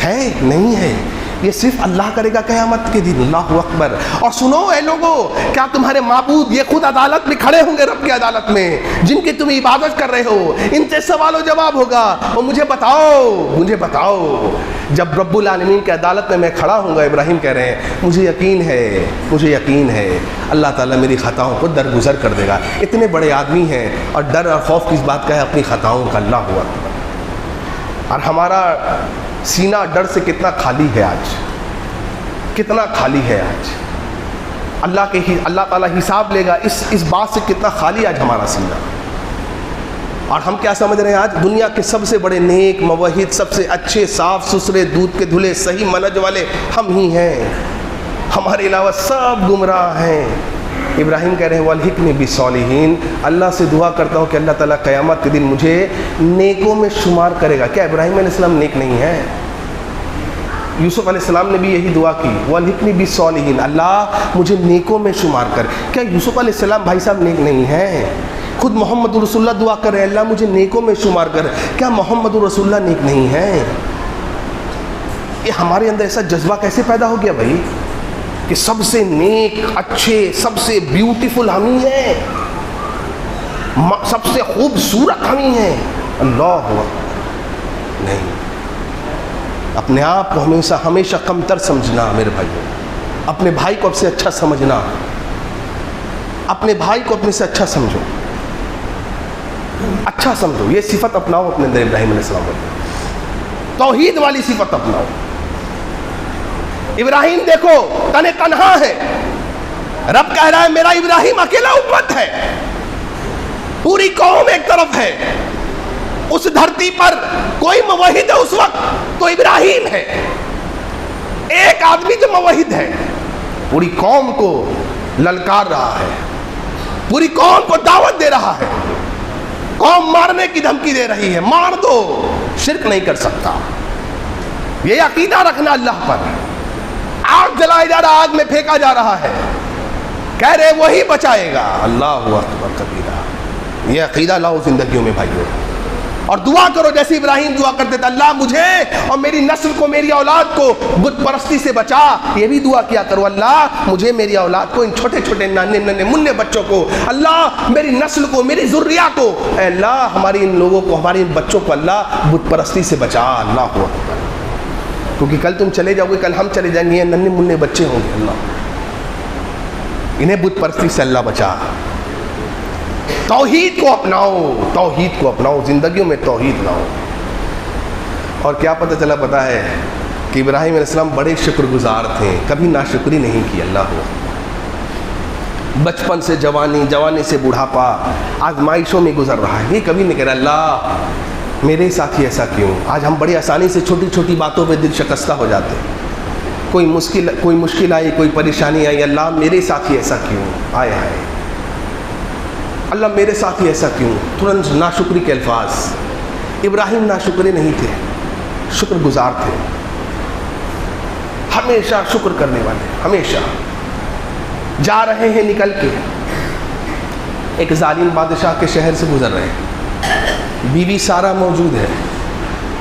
ہے؟ نہیں ہے۔ یہ صرف اللہ کرے گا قیامت کے دن۔ اللہ اکبر۔ اور سنو اے لوگو، کیا تمہارے معبود یہ خود عدالت میں کھڑے ہوں گے، رب کی عدالت میں، جن کی تم عبادت کر رہے ہو؟ ان سے سوال و جواب ہوگا۔ اور مجھے بتاؤ جب رب العالمین کی عدالت میں کھڑا ہوں گا، ابراہیم کہہ رہے ہیں مجھے یقین ہے اللہ تعالیٰ میری خطاؤں کو درگزر کر دے گا۔ اتنے بڑے آدمی ہیں اور ڈر اور خوف کس بات کا ہے؟ اپنی خطاؤں کا۔ اللہ ہوا۔ اور ہمارا سینہ ڈر سے کتنا خالی ہے آج، کتنا خالی ہے آج۔ اللہ تعالیٰ حساب لے گا اس بات سے، کتنا خالی آج ہمارا سینہ۔ اور ہم کیا سمجھ رہے ہیں آج؟ دنیا کے سب سے بڑے نیک موحد، سب سے اچھے صاف ستھرے دودھ کے دھلے صحیح منہج والے ہم ہی ہیں، ہمارے علاوہ سب گمراہ ہیں۔ ابراہیم کہہ رہے ہیں وَالْحِقْنِ بِالصَّالِحِينَ، اللہ سے دعا کرتا ہوں کہ اللہ تعالیٰ قیامت کے دن مجھے نیکوں میں شمار کرے گا۔ کیا ابراہیم علیہ السلام نیک نہیں ہے؟ یوسف علیہ السلام نے بھی یہی دعا کی وَالْحِقْنِ بِالصَّالِحِينَ، اللہ مجھے نیکوں میں شمار کر۔ کیا یوسف علیہ السلام بھائی صاحب نیک نہیں ہیں؟ خود محمد رسول اللہ دعا کر رہے ہیں اللہ مجھے نیکوں میں شمار کر۔ کیا محمد رسول اللہ نیک نہیں ہیں؟ یہ ہمارے اندر ایسا جذبہ کیسے پیدا ہو گیا بھائی کہ سب سے نیک، اچھے، سب سے بیوٹیفل ہم ہی ہیں، سب سے خوبصورت ہم ہی ہیں؟ اللہ نہیں، اپنے آپ کو ہمیشہ کمتر سمجھنا میرے بھائی، اپنے بھائی کو اب سے اچھا سمجھنا، اپنے بھائی کو اپنے سے اچھا سمجھو، اچھا سمجھو۔ یہ صفت اپناؤ اپنے اندر ابراہیم علیہ السلام میں، توحید والی صفت اپناؤ۔ ابراہیم دیکھو تنہا ہے، رب کہہ رہا ہے میرا ابراہیم اکیلا امت ہے، پوری قوم ایک طرف ہے، اس دھرتی پر کوئی موحد ہے اس وقت تو ابراہیم ہے، ایک آدمی جو موحد ہے، پوری قوم کو للکار رہا ہے، پوری قوم کو دعوت دے رہا ہے، قوم مارنے کی دھمکی دے رہی ہے، مار دو، شرک نہیں کر سکتا، یہ عقیدہ رکھنا اللہ پر۔ آگ جلایا جا رہا، آگ میں پھینکا جا رہا ہے، کہہ رہے وہی بچائے گا۔ اللہ اکبر کبیرہ۔ یہ عقیدہ لاؤ زندگیوں میں بھائیوں، اور دعا کرو جیسے ابراہیم دعا کرتے تھے اللہ مجھے اور میری نسل کو، میری اولاد کو بت پرستی سے بچا۔ یہ بھی دعا کیا کرو اللہ مجھے، میری اولاد کو، ان چھوٹے چھوٹے نانے مننے بچوں کو، اللہ میری نسل کو، میری ذریہ کو، اے اللہ ہماری ان لوگوں کو، ہمارے ان بچوں کو اللہ بت پرستی سے بچا۔ اللہ کو، کیونکہ کل تم چلے جاؤ گے، کل ہم چلے جائیں گے، یہ ننے مننے بچے ہوں گے، اللہ انہیں بت پرستی سے اللہ بچا۔ توحید کو اپناؤ، توحید کو اپناؤ، زندگیوں میں توحید لاؤ۔ اور کیا پتا ہے کہ ابراہیم علیہ السلام بڑے شکر گزار تھے، کبھی ناشکری نہیں کی اللہ کو۔ بچپن سے جوانی، جوانی سے بڑھاپا آزمائشوں میں گزر رہا ہے، یہ کبھی نہیں کہہ رہا اللہ میرے ساتھ ہی ایسا کیوں۔ آج ہم بڑی آسانی سے چھوٹی چھوٹی باتوں پہ دل شکستہ ہو جاتے ہیں، کوئی مشکل آئی، کوئی پریشانی آئی، اللہ میرے ساتھ ہی ایسا کیوں، آئے ہائے اللہ میرے ساتھ ہی ایسا کیوں؟ ترنت ناشکری کے الفاظ. ابراہیم ناشکرے نہیں تھے، شکر گزار تھے، ہمیشہ شکر کرنے والے. ہمیشہ جا رہے ہیں نکل کے، ایک ظالم بادشاہ کے شہر سے گزر رہے ہیں، بیوی سارہ موجود ہے.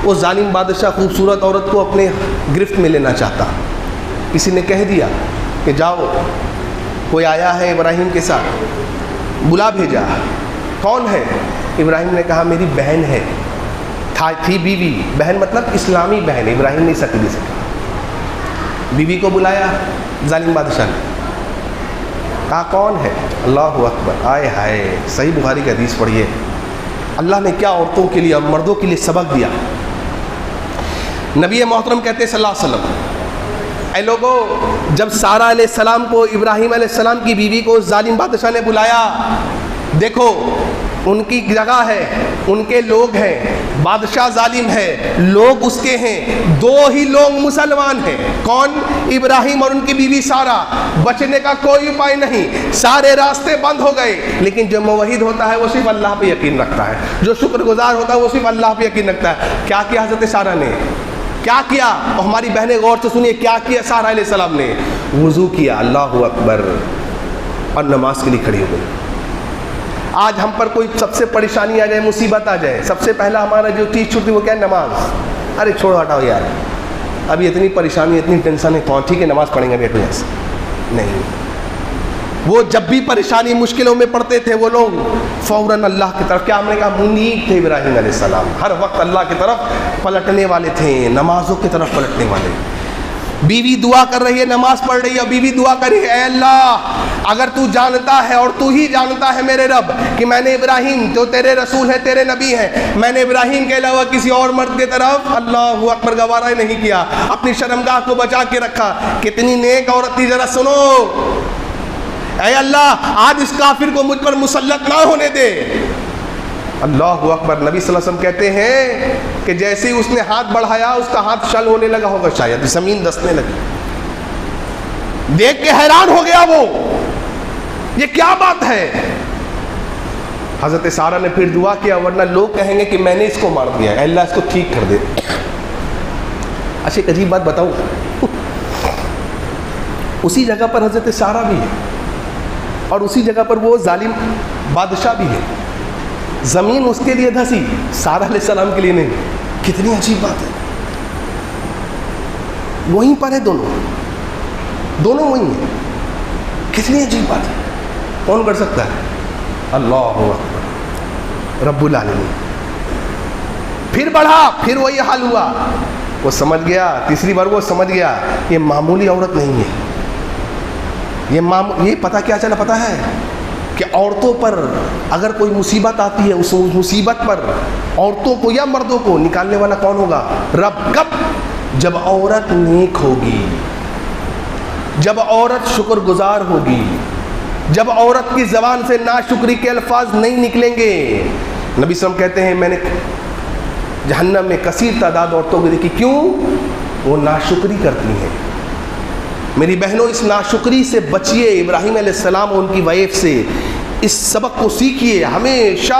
وہ ظالم بادشاہ خوبصورت عورت کو اپنے گرفت میں لینا چاہتا. کسی نے کہہ دیا کہ جاؤ، کوئی آیا ہے ابراہیم کے ساتھ، بلا بھیجا. کون ہے؟ ابراہیم نے کہا میری بہن ہے. تھی بیوی، بہن مطلب اسلامی بہن. ابراہیم نے سکی دے سکا. بیوی کو بلایا ظالم بادشاہ نے، کہا کون ہے؟ اللہ اکبر. آئے ہائے، صحیح بخاری کی حدیث پڑھیے، اللہ نے کیا عورتوں کے لیے اور مردوں کے لیے سبق دیا. نبی محترم کہتے ہیں صلی اللہ علیہ وسلم، اے لوگوں، جب سارہ علیہ السلام کو، ابراہیم علیہ السلام کی بیوی کو ظالم بادشاہ نے بلایا، دیکھو ان کی جگہ ہے، ان کے لوگ ہیں، بادشاہ ظالم ہے، لوگ اس کے ہیں، دو ہی لوگ مسلمان ہیں. کون؟ ابراہیم اور ان کی بیوی سارہ. بچنے کا کوئی اپائے نہیں، سارے راستے بند ہو گئے. لیکن جو موحد ہوتا ہے وہ صرف اللہ پہ یقین رکھتا ہے، جو شکر گزار ہوتا ہے وہ صرف اللہ پہ یقین رکھتا ہے. کیا کیا حضرت سارہ نے؟ کیا کیا؟ اور ہماری بہنیں غور سے سنیے، کیا کیا سارہ علیہ السلام نے؟ وضو کیا، اللہ اکبر، اور نماز کے لیے کھڑی ہو گئی. آج ہم پر کوئی سب سے پریشانی آ جائے، مصیبت آ جائے، سب سے پہلا ہمارا جو چیز چھوٹی وہ کیا ہے؟ نماز. ارے چھوڑو ہٹاؤ یار، ابھی اتنی پریشانی اتنی ٹینشن ہے، کون ٹھیک ہے نماز پڑھیں گے بیٹھو ایسے نہیں. وہ جب بھی پریشانی مشکلوں میں پڑتے تھے وہ لوگ فوراً اللہ کی طرف، کیا ہم نے کہا منیب تھے ابراہیم علیہ السلام، ہر وقت اللہ کی طرف پلٹنے والے تھے، نمازوں کی طرف پلٹنے والے. بیوی دعا کر رہی ہے، نماز پڑھ رہی ہے، بیوی دعا کر رہی ہے، اے اللہ اگر تو جانتا ہے اور تو ہی جانتا ہے میرے رب کہ میں نے ابراہیم جو تیرے رسول ہے، تیرے نبی ہیں، میں نے ابراہیم کے علاوہ کسی اور مرد کی طرف اللہ اکبر گوارا نہیں کیا، اپنی شرمگاہ کو بچا کے رکھا. کتنی نیک عورت تھی، ذرا سنو. اے اللہ آج اس کافر کو مجھ پر مسلط نہ ہونے دے. اللہ اکبر. نبی صلی اللہ علیہ وسلم کہتے ہیں کہ جیسے ہی اس نے ہاتھ بڑھایا اس کا ہاتھ شل ہونے لگا ہوگا، شاید زمین دسنے لگی. دیکھ کے حیران ہو گیا وہ، یہ کیا بات ہے. حضرت سارہ نے پھر دعا کیا، ورنہ لوگ کہیں گے کہ میں نے اس کو مار دیا، اے اللہ اس کو ٹھیک کر دے. اچھا ایک عجیب بات بتاؤں، اسی جگہ پر حضرت سارہ بھی ہے اور اسی جگہ پر وہ ظالم بادشاہ بھی ہے. زمین اس کے لیے دھسی، سارہ علیہ السلام کے لیے نہیں. کتنی عجیب بات ہے. وہیں پر ہے، دونوں وہیں ہیں. کتنی عجیب بات ہے. کون کر سکتا ہے؟ اللہ اکبر، رب العالمین. پھر بڑھا، پھر وہی حال ہوا. وہ سمجھ گیا، تیسری بار وہ سمجھ گیا یہ معمولی عورت نہیں ہے. یہ پتہ کیا چلا؟ پتہ ہے کہ عورتوں پر اگر کوئی مصیبت آتی ہے، اس مصیبت پر عورتوں کو یا مردوں کو نکالنے والا کون ہوگا؟ رب. کب؟ جب عورت نیک ہوگی، جب عورت شکر گزار ہوگی، جب عورت کی زبان سے ناشکری کے الفاظ نہیں نکلیں گے. نبی صلی اللہ علیہ وسلم کہتے ہیں میں نے جہنم میں کثیر تعداد عورتوں کو دیکھی. کیوں؟ وہ ناشکری کرتی ہیں. میری بہنوں اس ناشکری سے بچیے، ابراہیم علیہ السلام اور ان کی وائف سے اس سبق کو سیکھیے، ہمیشہ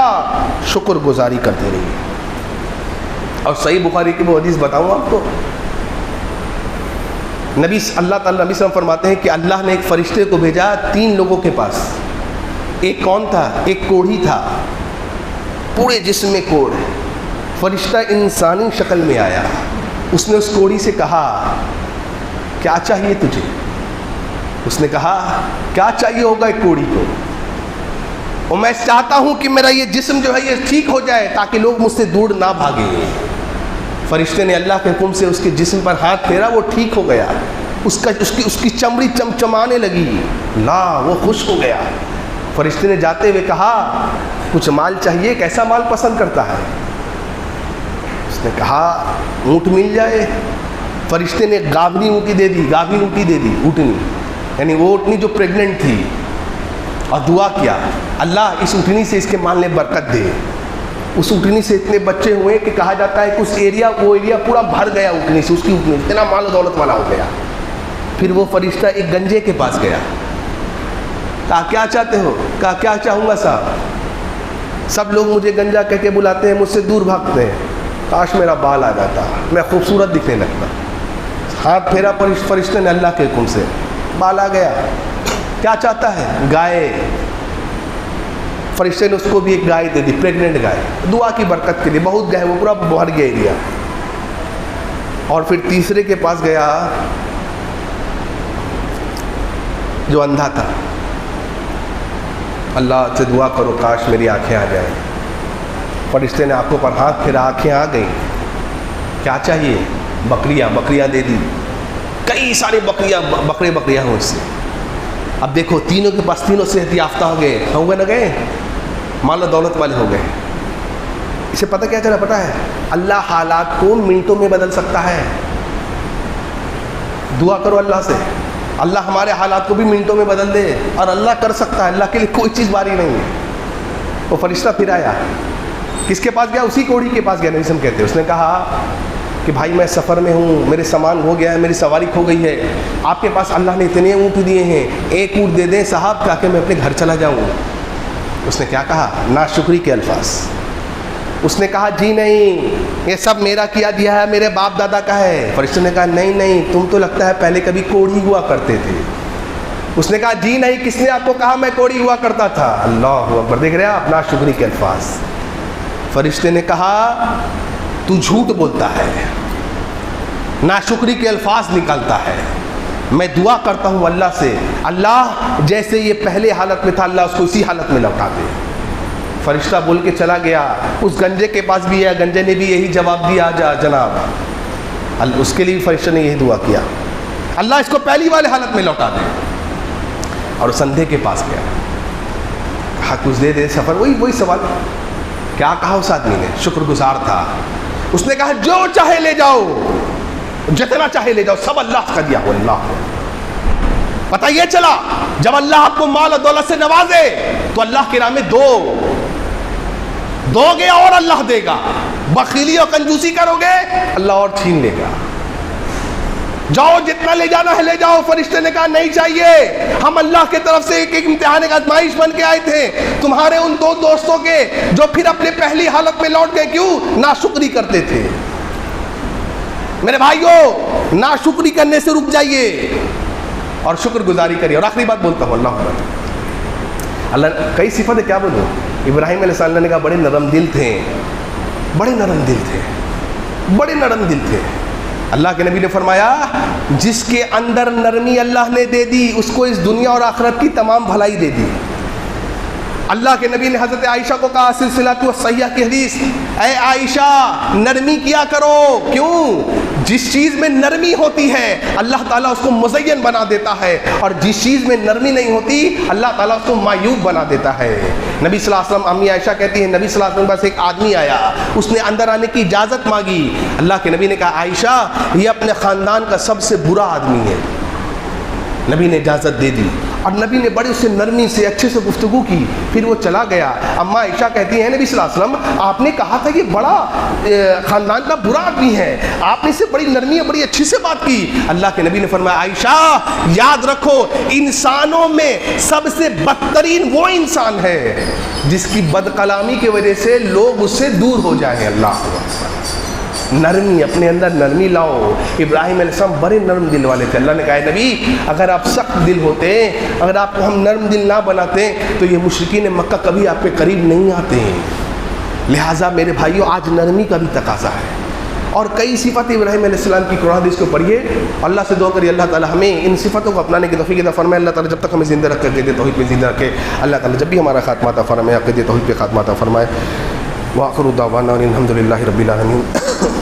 شکر گزاری کرتے رہیے. اور صحیح بخاری کی وہ حدیث بتاؤں آپ کو، اللہ تعالیٰ نبی صلی اللہ علیہ وسلم فرماتے ہیں کہ اللہ نے ایک فرشتے کو بھیجا 3 لوگوں کے پاس. ایک کون تھا؟ ایک کوڑھی تھا، پورے جسم میں کوڑ. فرشتہ انسانی شکل میں آیا. اس نے اس کوڑھی سے کہا کیا چاہیے تجھے؟ اس نے کہا کیا چاہیے ہوگا ایک کوڑھی کو؟ اور میں چاہتا ہوں کہ میرا یہ جسم جو ہے یہ ٹھیک ہو جائے تاکہ لوگ مجھ سے دور نہ بھاگیں. فرشتے نے اللہ کے حکم سے اس کے جسم پر ہاتھ پھیرا، وہ ٹھیک ہو گیا. اس کی چمڑی چمچمانے لگی، وہ خوش ہو گیا. فرشتے نے جاتے ہوئے کہا کچھ مال چاہیے، کیسا مال پسند کرتا ہے؟ اس نے کہا اونٹ مل جائے. فرشتے نے گاوی اونٹی دے دی، اونٹنی، یعنی وہ اونٹنی جو پریگننٹ تھی. اور دعا کیا اللہ اس اونٹنی سے اس کے مال میں برکت دے. اس اونٹنی سے اتنے بچے ہوئے کہ کہا جاتا ہے کہ وہ ایریا پورا بھر گیا اونٹنی سے. اس کی اونٹنی اتنا مال و دولت والا ہو گیا. پھر وہ فرشتہ ایک گنجے کے پاس گیا، کہا کیا چاہتے ہو؟ کہا کیا چاہوں گا صاحب؟ سب لوگ مجھے گنجا کہہ کے بلاتے ہیں، مجھ سے دور بھاگتے ہیں، کاش میرا بال آ جاتا، میں خوبصورت دکھنے لگتا۔ ہاتھ پھیرا فرشتے نے اللہ کے حکم سے، بال آ گیا۔ کیا چاہتا ہے؟ گائے۔ فرشتے نے اس کو بھی ایک گائے دے دی، پریگننٹ گائے، دعا کی برکت کے لیے، بہت گائے، وہ پورا بھر گیا ایریا۔ اور پھر تیسرے کے پاس گیا جو اندھا تھا، اللہ سے دعا کرو کاش میری آنکھیں آ جائیں۔ فرشتے نے آنکھوں پر ہاتھ پھیرا، آنکھیں آ گئیں۔ کیا چاہیے؟ بکریاں دے دی، کئی ساری بکریاں ہوں اس سے۔ اب دیکھو تینوں کے پاس، تینوں صحت یافتہ ہو گئے نہ گئے، مال و دولت والے ہو گئے۔ اسے پتہ کیا چلا؟ پتہ ہے اللہ حالات کو منٹوں میں بدل سکتا ہے۔ دعا کرو اللہ سے، اللہ ہمارے حالات کو بھی منٹوں میں بدل دے، اور اللہ کر سکتا ہے، اللہ کے لیے کوئی چیز باری نہیں ہے۔ وہ فرشتہ پھر آیا، کس کے پاس گیا؟ اسی کوڑی کے پاس گیا، نبی صلی اللہ علیہ وسلم کہتے ہیں۔ اس نے کہا کہ بھائی میں سفر میں ہوں، میرے سامان ہو گیا ہے، میری سواری کھو گئی ہے، آپ کے پاس اللہ نے اتنے اونٹ دیے ہیں، ایک اونٹ دے دیں صاحب تاکہ میں اپنے گھر چلا جاؤں۔ اس نے کیا کہا؟ ناشکری کے الفاظ۔ اس نے کہا جی نہیں، یہ سب میرا کیا دیا ہے، میرے باپ دادا کا ہے۔ فرشتے نے کہا نہیں، تم تو لگتا ہے پہلے کبھی کوڑی ہوا کرتے تھے۔ اس نے کہا جی نہیں، کس نے آپ کو کہا میں کوڑی ہوا کرتا تھا؟ اللہ اکبر، دیکھ رہے ہیں آپ، ناشکری کے الفاظ۔ فرشتے نے کہا تو جھوٹ بولتا ہے، ناشکری کے الفاظ نکالتا ہے، میں دعا کرتا ہوں اللہ سے، اللہ جیسے یہ پہلے حالت میں تھا اللہ اس کو اسی حالت میں لوٹا دے۔ فرشتہ بول کے چلا گیا، اس گنجے کے پاس بھی ہے، گنجے نے بھی یہی جواب دیا، جا جناب، اس کے لیے فرشتہ نے یہی دعا کیا، اللہ اس کو پہلی والے حالت میں لوٹا دے۔ اور اس اندھے کے پاس گیا، کہا کچھ دے دے سفر، وہی سوال۔ کیا کہا اس آدمی نے؟ شکر گزار تھا۔ اس نے کہا جو چاہے لے جاؤ، جتنا چاہے لے جاؤ، سب اللہ کا دیا ہو۔ اللہ پتہ یہ چلا جب اللہ آپ کو مال و دولت سے نوازے تو اللہ کے راہ میں دو گے اور اللہ دے گا، بخیلی اور کنجوسی کرو گے اللہ اور چھین لے گا۔ جاؤ جتنا لے جانا ہے لے جاؤ۔ فرشتے نے کہا نہیں چاہیے، ہم اللہ کی طرف سے ایک امتحان، ایک آزمائش بن کے آئے تھے، تمہارے ان دو دوستوں کے جو پھر اپنے پہلی حالت میں لوٹ گئے، کیوں؟ ناشکری کرتے تھے۔ میرے بھائیوں، ناشکری کرنے سے رک جائیے اور شکر گزاری کریے۔ اور آخری بات بولتا ہوں، اللہ کئی صفتیں کیا بولوں؟ ابراہیم علیہ السلام نے کہا بڑے نرم دل تھے، بڑے نرم دل تھے۔ اللہ کے نبی نے فرمایا جس کے اندر نرمی اللہ نے دے دی اس کو اس دنیا اور آخرت کی تمام بھلائی دے دی۔ اللہ کے نبی نے حضرت عائشہ کو کہا، سلسلۃ الصحیحہ کی حدیث، اے عائشہ نرمی کیا کرو، کیوں؟ جس چیز میں نرمی ہوتی ہے اللہ تعالیٰ اس کو مزین بنا دیتا ہے، اور جس چیز میں نرمی نہیں ہوتی اللہ تعالیٰ اس کو معیوب بنا دیتا ہے۔ نبی صلی اللہ علیہ وسلم، امی عائشہ کہتی ہیں نبی صلی اللہ علیہ وسلم کے پاس ایک آدمی آیا، اس نے اندر آنے کی اجازت مانگی۔ اللہ کے نبی نے کہا عائشہ یہ اپنے خاندان کا سب سے برا آدمی ہے۔ نبی نے اجازت دے دی، اور نبی نے بڑی اس سے نرمی سے اچھے سے گفتگو کی، پھر وہ چلا گیا۔ اما عائشہ کہتی ہیں نبی صلی اللہ علیہ وسلم آپ نے کہا تھا یہ بڑا خاندان کا برا آدمی ہے، آپ نے اسے بڑی نرمی اور بڑی اچھی سے بات کی۔ اللہ کے نبی نے فرمایا عائشہ یاد رکھو انسانوں میں سب سے بدترین وہ انسان ہے جس کی بد کلامی کی وجہ سے لوگ اس سے دور ہو جائیں۔ اللہ نرمی، اپنے اندر نرمی لاؤ۔ ابراہیم علیہ السلام بڑے نرم دل والے تھے۔ اللہ نے کہا نبی اگر آپ سخت دل ہوتے، اگر آپ کو ہم نرم دل نہ بناتے تو یہ مشرکین مکہ کبھی آپ کے قریب نہیں آتے ہیں۔ لہٰذا میرے بھائیوں آج نرمی کا بھی تقاضا ہے، اور کئی صفت ابراہیم علیہ السلام کی قرآن حدیث کو پڑھیے، اللہ سے دعا کریے اللہ تعالیٰ ہمیں ان صفتوں کو اپنانے کی توفیق عطا فرمائے۔ اللہ تعالیٰ جب تک ہمیں زندہ رکھ کر دے توحید پہ زندہ رکھے، اللہ تعالیٰ جب بھی ہمارا خاتمہ عطا فرمائے عقیدے توحید پہ خاتمہ عطا فرمائے۔ وآخر دعوانا الحمد للہ رب العالمین۔